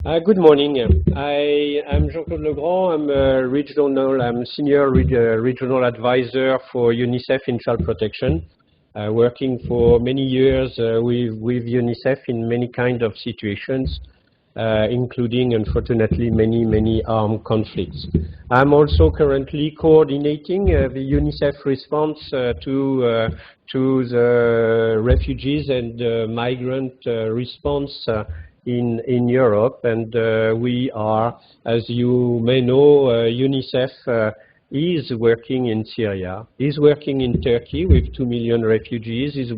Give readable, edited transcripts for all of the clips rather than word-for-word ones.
Good morning. I'm Jean-Claude Legrand. I'm senior regional advisor for UNICEF in child protection, working for many years with UNICEF in many kind of situations, including, unfortunately, many armed conflicts. I'm also currently coordinating the UNICEF response to the refugees and migrant response in Europe, and we are, as you may know, UNICEF is working in Syria, is working in Turkey with 2 million refugees, is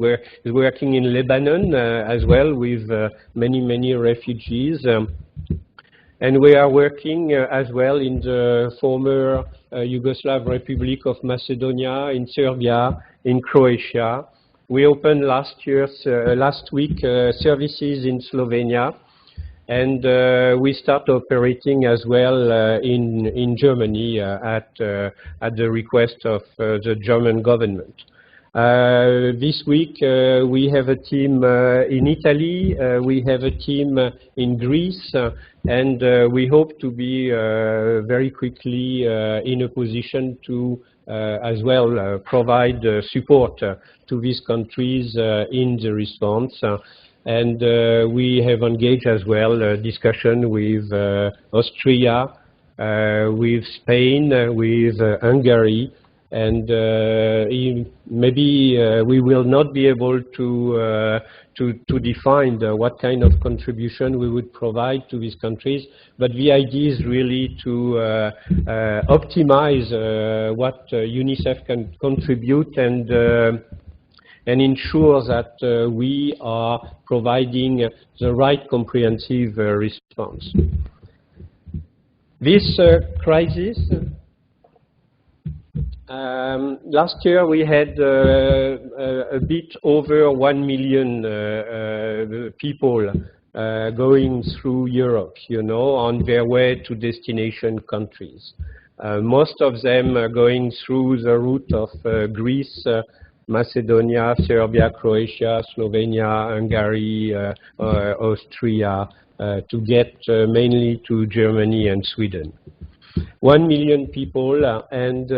working in Lebanon as well with many refugees, and we are working as well in the former Yugoslav Republic of Macedonia, in Serbia, in Croatia. We opened last week services in Slovenia, and we start operating as well in Germany at the request of the German government. This week we have a team in Italy, we have a team in Greece, and we hope to be very quickly in a position to as well provide support to these countries in the response. And we have engaged as well a discussion with Austria, with Spain, with Hungary, and maybe we will not be able to define what kind of contribution we would provide to these countries, but the idea is really to optimize what UNICEF can contribute and ensure that we are providing the right comprehensive response. This crisis, last year we had a bit over 1 million people going through Europe, on their way to destination countries. Most of them are going through the route of Greece, Macedonia, Serbia, Croatia, Slovenia, Hungary, Austria, to get mainly to Germany and Sweden. 1 million people, and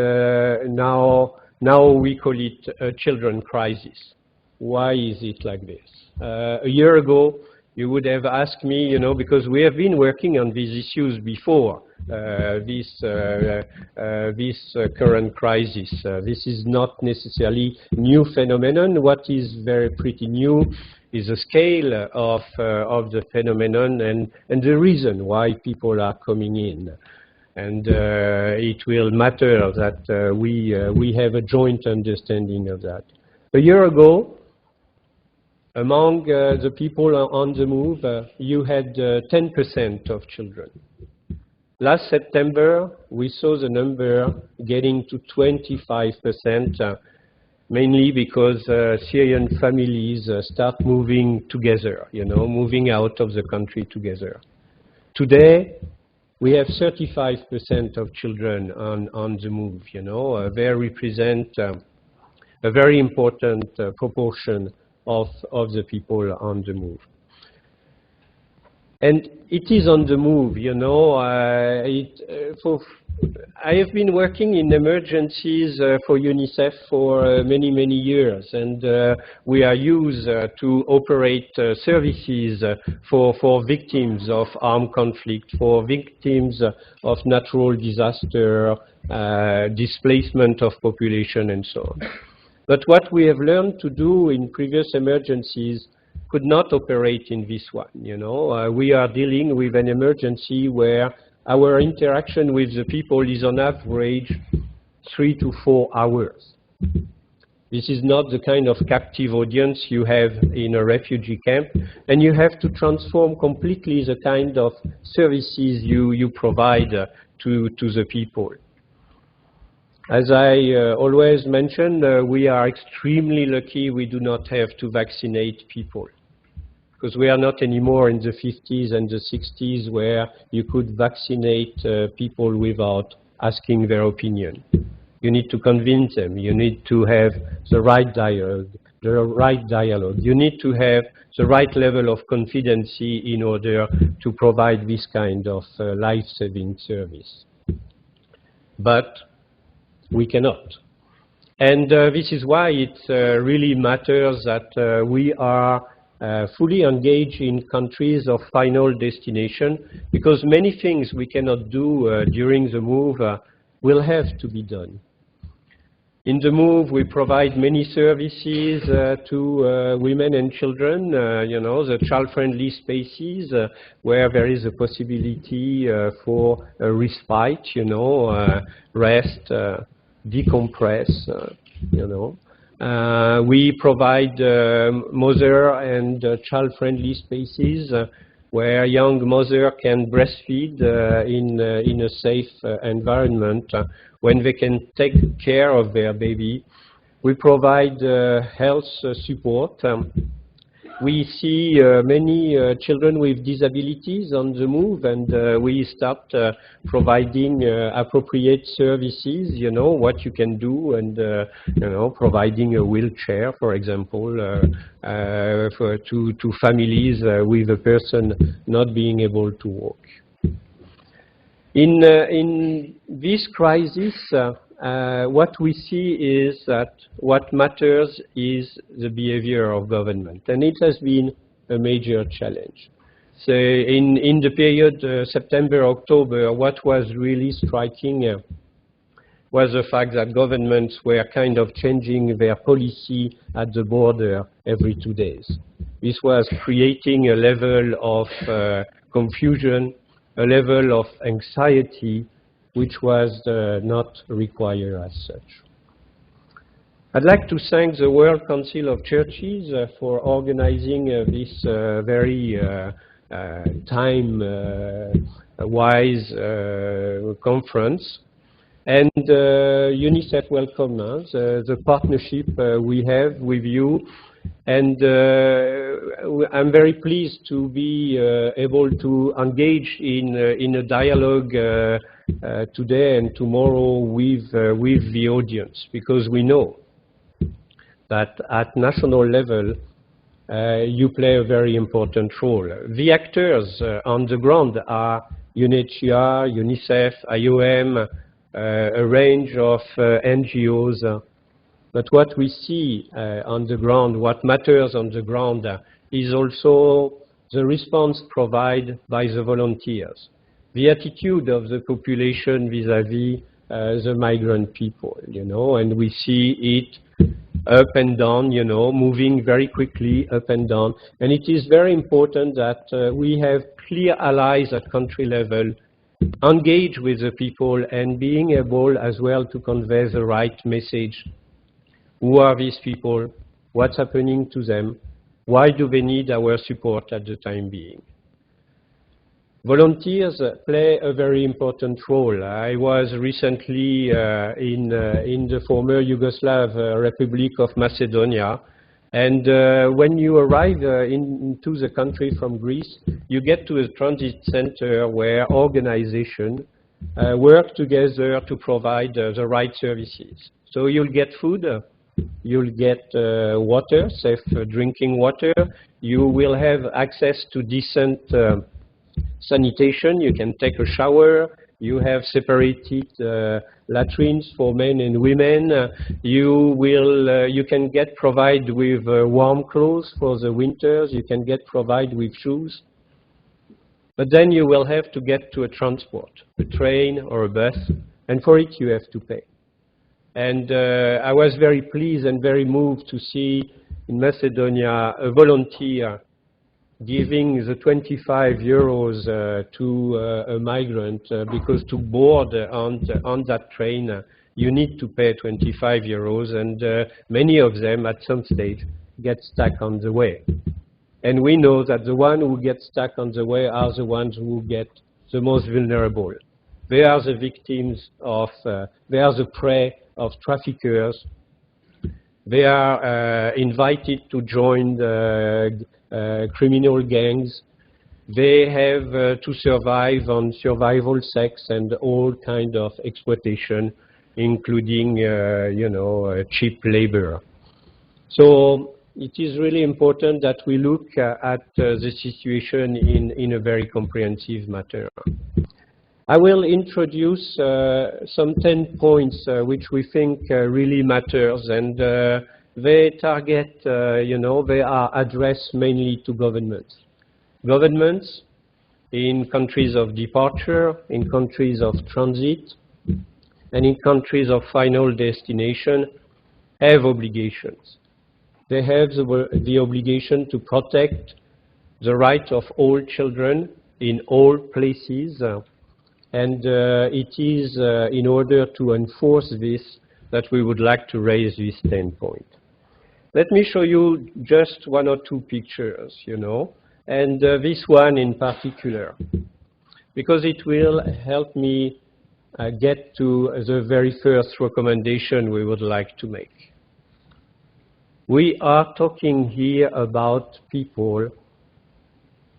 now we call it a children crisis. Why is it like this? A year ago, you would have asked me, because we have been working on these issues before this current crisis. This is not necessarily new phenomenon. What is very pretty new is the scale of the phenomenon and the reason why people are coming in. And it will matter that we have a joint understanding of that. A year ago, among the people on the move, you had 10% of children. Last September, we saw the number getting to 25%, mainly because Syrian families start moving together, moving out of the country together. Today, we have 35% of children on the move, They represent a very important proportion of the people on the move. And it is on the move, I have been working in emergencies for UNICEF for many years, and we are used to operate services for victims of armed conflict, for victims of natural disaster, displacement of population, and so on. But what we have learned to do in previous emergencies could not operate in this one, We are dealing with an emergency where our interaction with the people is on average 3 to 4 hours. This is not the kind of captive audience you have in a refugee camp, and you have to transform completely the kind of services you provide to the people. As I always mention, we are extremely lucky we do not have to vaccinate people, because we are not anymore in the 50s and the 60s where you could vaccinate people without asking their opinion. You need to convince them. You need to have the right dialogue. the right dialogue. You need to have the right level of confidence in order to provide this kind of life-saving service. But we cannot. And this is why it really matters that we are fully engaged in countries of final destination, because many things we cannot do during the move will have to be done. In the move, we provide many services to women and children, you know, the child-friendly spaces where there is a possibility for a respite, you know, rest, decompress, you know. We provide mother and child-friendly spaces where young mother can breastfeed in a safe environment when they can take care of their baby. We provide health support. We see many children with disabilities on the move, and we start providing appropriate services, you know, what you can do, and, you know, providing a wheelchair, for example, to families with a person not being able to walk. In this crisis, what we see is that what matters is the behavior of government, and it has been a major challenge. So in the period September-October, what was really striking was the fact that governments were kind of changing their policy at the border every 2 days. This was creating a level of confusion, a level of anxiety, which was not required as such. I'd like to thank the World Council of Churches for organizing this very time-wise conference. And UNICEF welcome us, the partnership we have with you. And I'm very pleased to be able to engage in a dialogue today and tomorrow with the audience, because we know that at national level you play a very important role. The actors on the ground are UNHCR, UNICEF, IOM, a range of NGOs. But what we see on the ground, what matters on the ground, is also the response provided by the volunteers, the attitude of the population vis-à-vis the migrant people, you know, and we see it up and down, you know, moving very quickly up and down. And it is very important that we have clear allies at country level, engage with the people, and being able as well to convey the right message. Who are these people? What's happening to them? Why do they need our support at the time being? Volunteers play a very important role. I was recently in the former Yugoslav Republic of Macedonia, and when you arrive into the country from Greece, you get to a transit center where organizations work together to provide the right services. So you'll get food, you'll get water, safe drinking water, you will have access to decent sanitation, you can take a shower, you have separated latrines for men and women, you can get provided with warm clothes for the winters, you can get provided with shoes. But then you will have to get to a transport, a train or a bus, and for it you have to pay. And I was very pleased and very moved to see in Macedonia a volunteer giving the 25 euros to a migrant because to board on that train you need to pay 25 euros, and many of them at some stage get stuck on the way. And we know that the ones who get stuck on the way are the ones who get the most vulnerable. They are the victims of, they are the prey of traffickers. They are invited to join the criminal gangs. They have to survive on survival sex and all kind of exploitation, including, you know, cheap labor. So it is really important that we look at the situation in a very comprehensive manner. I will introduce some 10 points which we think really matters, and they target, they are addressed mainly to governments. Governments in countries of departure, in countries of transit, and in countries of final destination have obligations. They have the obligation to protect the right of all children in all places, and it is in order to enforce this that we would like to raise this 10 point. Let me show you just one or two pictures, and this one in particular, because it will help me get to the very first recommendation we would like to make. We are talking here about people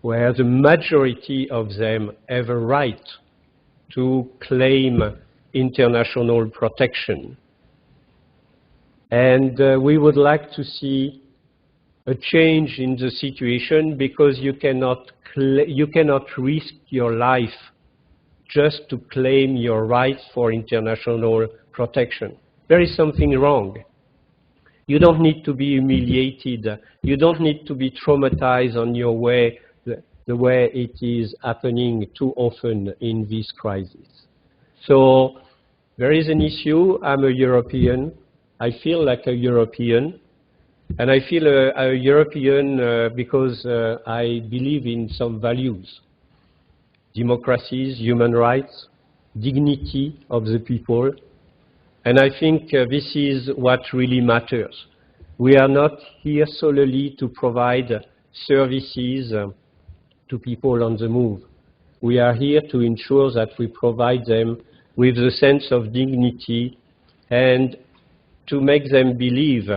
where the majority of them have a right to claim international protection. And we would like to see a change in the situation, because you cannot risk your life just to claim your rights for international protection. There is something wrong. You don't need to be humiliated. You don't need to be traumatized on your way, the way it is happening too often in this crisis. So there is an issue. I'm a European. I feel like a European. And I feel a European because I believe in some values. Democracies, human rights, dignity of the people. And I think this is what really matters. We are not here solely to provide services to people on the move. We are here to ensure that we provide them with the sense of dignity and to make them believe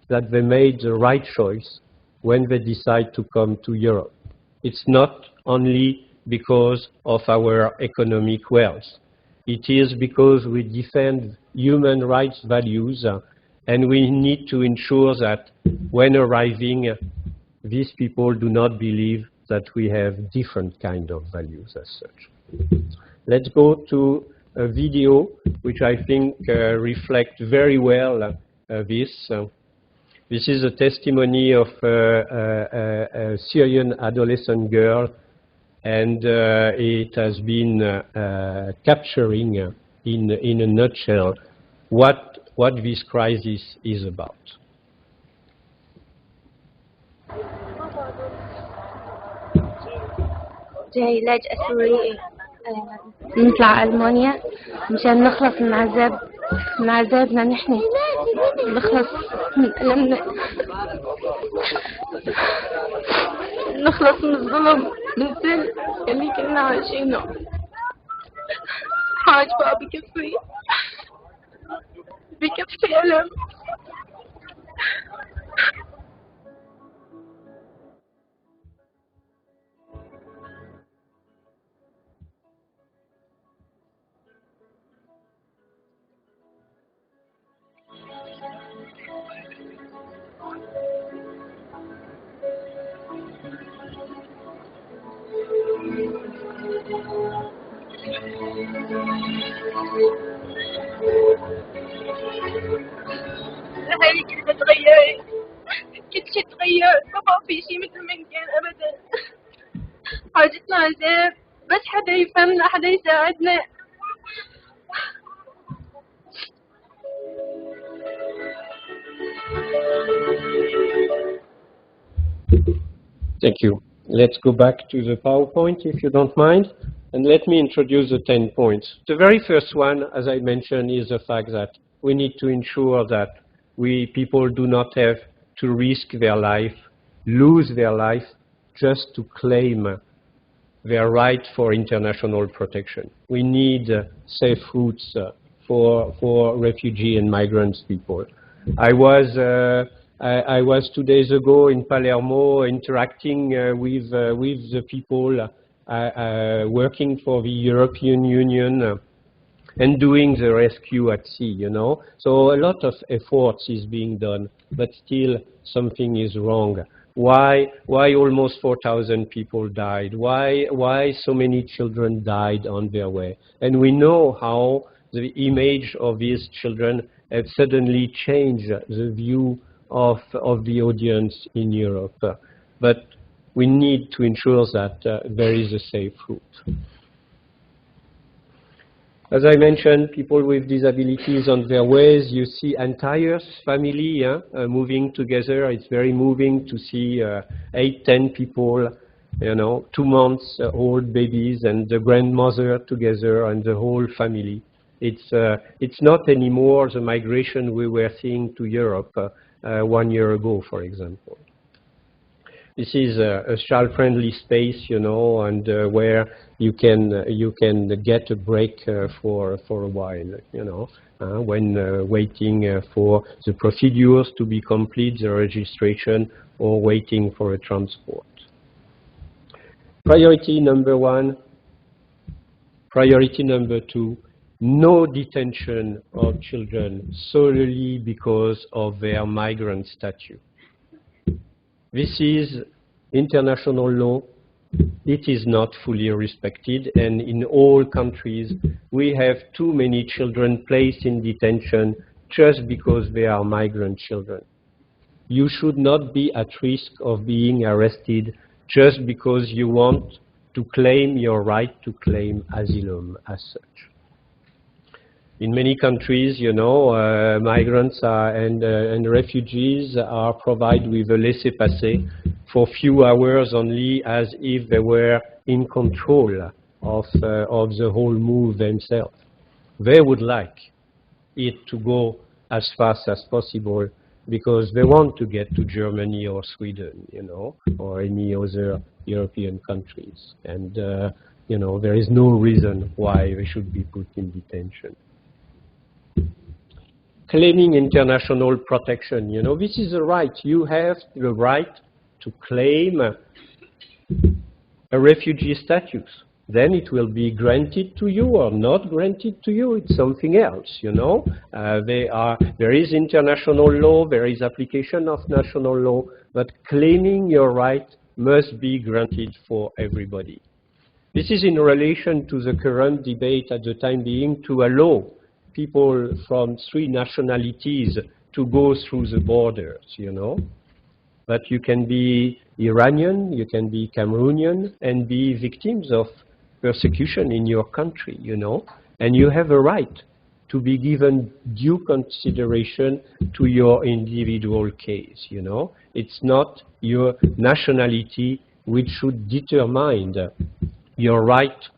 that they made the right choice when they decide to come to Europe. It's not only because of our economic wealth. It is because we defend human rights values, and we need to ensure that when arriving, these people do not believe that we have different kind of values as such. Let's go to a video which I think reflects very well this. This is a testimony of a Syrian adolescent girl, and it has been capturing in a nutshell what this crisis is about. جاي لاجئة سورية نطلع ألمانيا مشان نخلص من عذابنا نحن، نخلص من ألمنا، نخلص من الظلم، من الذل اللي كنا عايشينه. حاج بقى بكفي ألم. هاي كلها تغيرت، كل شي تغير، ما بقى في شي مثل ما كان أبدا. حاجتنا عذاب، بس حدا يفهمنا، حدا يساعدنا. Thank you. Let's go back to the PowerPoint, if you don't mind, and let me introduce the 10 points. The very first one, as I mentioned, is the fact that we need to ensure that people do not have to risk their life, lose their life, just to claim their right for international protection. We need safe routes for refugee and migrants people. I was 2 days ago in Palermo interacting with the people working for the European Union, and doing the rescue at sea, you know. So a lot of efforts is being done, but still something is wrong. Why almost 4,000 people died? Why so many children died on their way? And we know how the image of these children have suddenly changed the view of the audience in Europe. But we need to ensure that there is a safe route. As I mentioned, people with disabilities on their ways, you see entire family moving together. It's very moving to see 8, 10 people, you know, 2 months old babies and the grandmother together and the whole family. It's not anymore the migration we were seeing to Europe 1 year ago, for example. This is a child-friendly space, you know, and where you can get a break for a while, you know, when waiting for the procedures to be complete, the registration, or waiting for a transport. Priority number 1. Priority number 2. No detention of children solely because of their migrant status. This is international law. It is not fully respected, and in all countries we have too many children placed in detention just because they are migrant children. You should not be at risk of being arrested just because you want to claim your right to claim asylum as such. In many countries, you know, migrants and refugees are provided with a laissez-passer for few hours only, as if they were in control of the whole move themselves. They would like it to go as fast as possible because they want to get to Germany or Sweden, you know, or any other European countries. And, you know, there is no reason why they should be put in detention. Claiming international protection, you know, this is a right. You have the right to claim a refugee status. Then it will be granted to you or not granted to you. It's something else, you know. There is international law, there is application of national law, but claiming your right must be granted for everybody. This is in relation to the current debate at the time being to allow people from 3 nationalities to go through the borders, you know. But you can be Iranian, you can be Cameroonian, and be victims of persecution in your country, you know. And you have a right to be given due consideration to your individual case, you know. It's not your nationality which should determine your right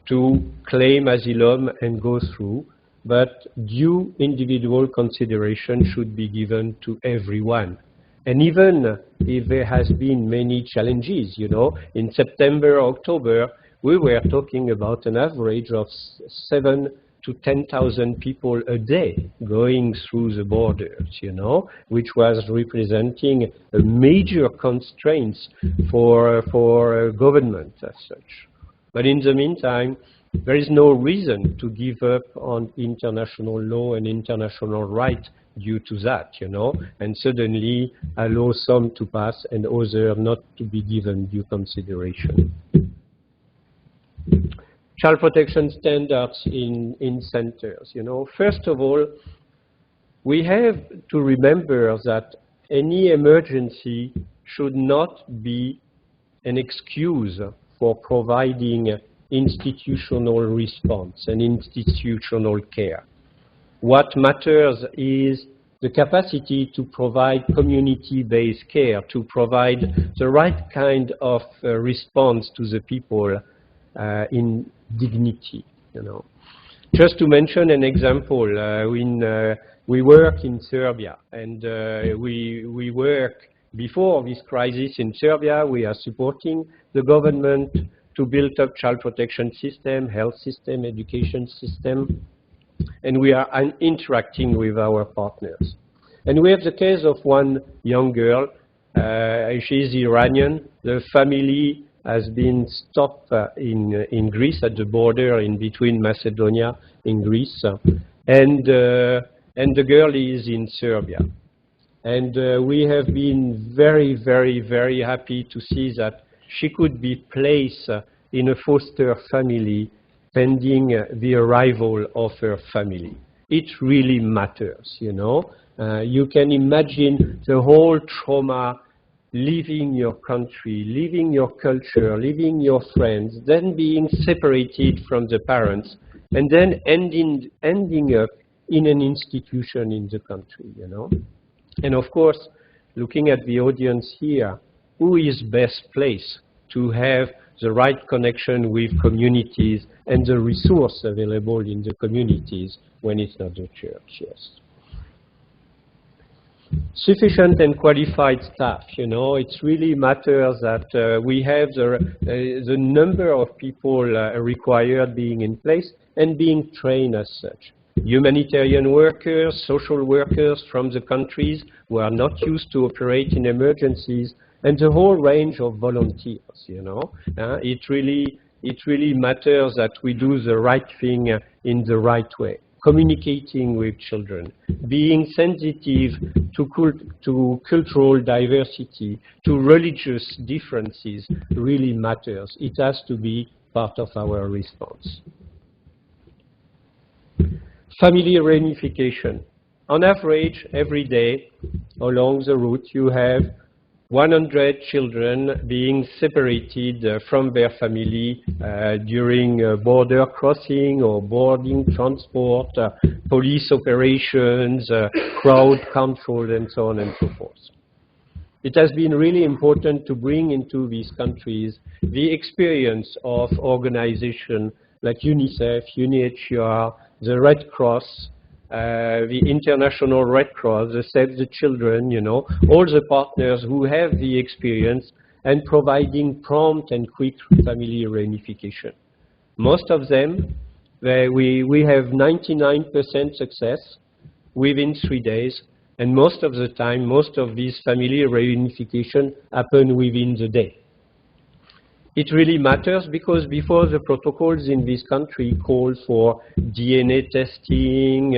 to claim asylum and go through, but due individual consideration should be given to everyone. And even if there has been many challenges, you know, in September, October, we were talking about an average of 7,000 to 10,000 people a day going through the borders, you know, which was representing a major constraint for government as such. But in the meantime, there is no reason to give up on international law and international right due to that, you know, and suddenly allow some to pass and others not to be given due consideration. Child protection standards in centers, you know. First of all, we have to remember that any emergency should not be an excuse for providing institutional response and institutional care. What matters is the capacity to provide community-based care, to provide the right kind of response to the people in dignity, you know. Just to mention an example, we work in Serbia, and we work before this crisis in Serbia. We are supporting the government to build up child protection system, health system, education system, and we are interacting with our partners. And we have the case of one young girl. She is Iranian. The family has been stopped in Greece at the border in between Macedonia and Greece, and the girl is in Serbia. And we have been very, very, very happy to see that she could be placed in a foster family pending the arrival of her family. It really matters, you know. You can imagine the whole trauma, leaving your country, leaving your culture, leaving your friends, then being separated from the parents, and then ending up in an institution in the country, you know. And of course, looking at the audience here, who is best placed to have the right connection with communities and the resource available in the communities when it's not the church? Yes. Sufficient and qualified staff, you know, it really matters that we have the number of people required being in place and being trained as such. Humanitarian workers, social workers from the countries who are not used to operate in emergencies, and the whole range of volunteers, you know. It really matters that we do the right thing in the right way. Communicating with children, being sensitive to cultural diversity, to religious differences really matters. It has to be part of our response. Family reunification. On average, every day along the route, you have 100 children being separated from their family during border crossing or boarding transport, police operations, crowd control, and so on and so forth. It has been really important to bring into these countries the experience of organizations like UNICEF, UNHCR, the Red Cross, the International Red Cross, the Save the Children, you know, all the partners who have the experience and providing prompt and quick family reunification. Most of them, we have 99% success within 3 days, and most of the time, most of these family reunification happen within the day. It really matters because before the protocols in this country call for DNA testing,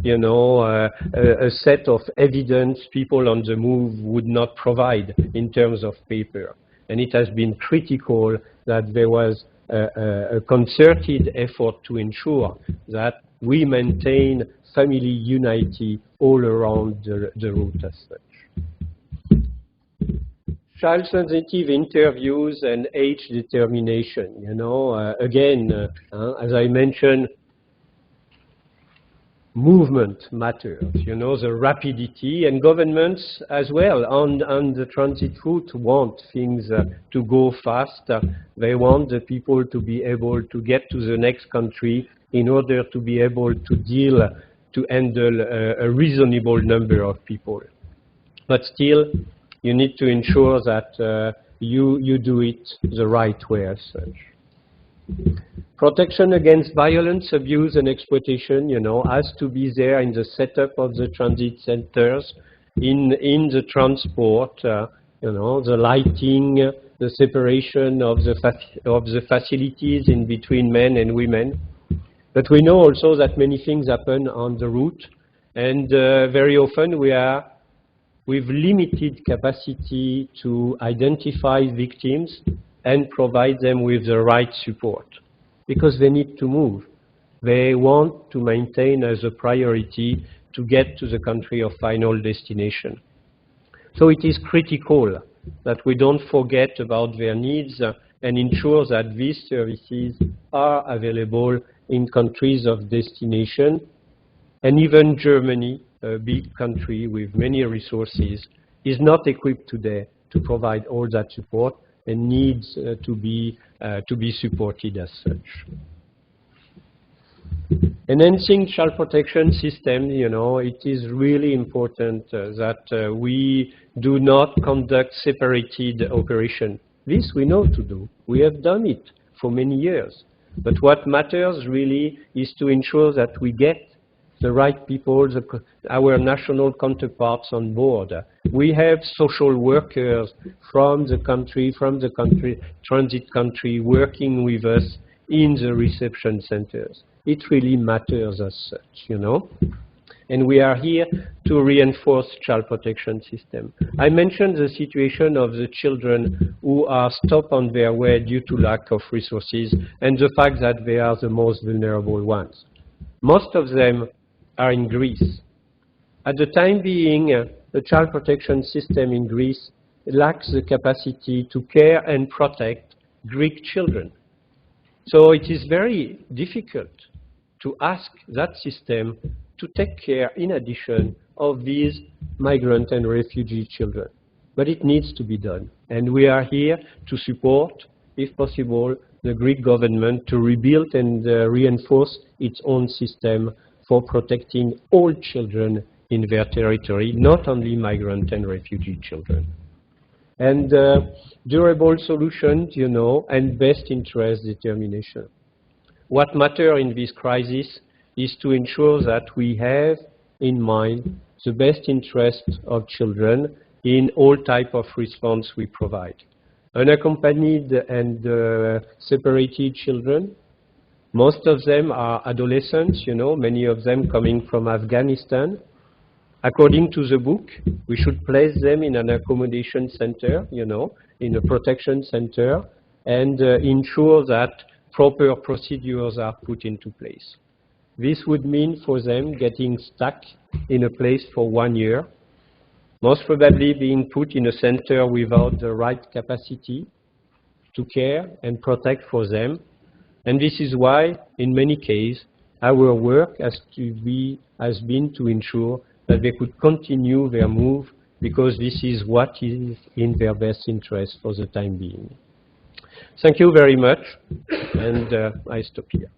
you know, a set of evidence people on the move would not provide in terms of paper. And it has been critical that there was a concerted effort to ensure that we maintain family unity all around the route as such. Child-sensitive interviews and age determination, you know, again, as I mentioned, movement matters, you know, the rapidity, and governments as well on the transit route want things to go fast. They want the people to be able to get to the next country in order to be able to handle a reasonable number of people. But still, you need to ensure that you do it the right way as such. Protection against violence, abuse, and exploitation, you know, has to be there in the setup of the transit centers, in the transport, you know, the lighting, the separation of the facilities in between men and women. But we know also that many things happen on the route, and very often we are with limited capacity to identify victims and provide them with the right support, because they need to move. They want to maintain as a priority to get to the country of final destination. So it is critical that we don't forget about their needs and ensure that these services are available in countries of destination. And even Germany, a big country with many resources, is not equipped today to provide all that support and needs to be supported as such. Enhancing child protection system, you know, it is really important that we do not conduct separated operation. This we know to do. We have done it for many years. But what matters really is to ensure that we get the right people, our national counterparts on board. We have social workers from the country, transit country, working with us in the reception centers. It really matters as such, you know. And we are here to reinforce child protection system. I mentioned the situation of the children who are stopped on their way due to lack of resources and the fact that they are the most vulnerable ones. Most of them are in Greece. At the time being, the child protection system in Greece lacks the capacity to care and protect Greek children. So it is very difficult to ask that system to take care, in addition, of these migrant and refugee children. But it needs to be done. And we are here to support, if possible, the Greek government to rebuild and reinforce its own system for protecting all children in their territory, not only migrant and refugee children. And durable solutions, you know, and best interest determination. What matters in this crisis is to ensure that we have in mind the best interest of children in all type of response we provide. Unaccompanied and separated children, most of them are adolescents, you know, many of them coming from Afghanistan. According to the book, we should place them in an accommodation center, you know, in a protection center, and ensure that proper procedures are put into place. This would mean for them getting stuck in a place for 1 year, most probably being put in a center without the right capacity to care and protect for them. And this is why, in many cases, our work has been to ensure that they could continue their move, because this is what is in their best interest for the time being. Thank you very much, and I stop here.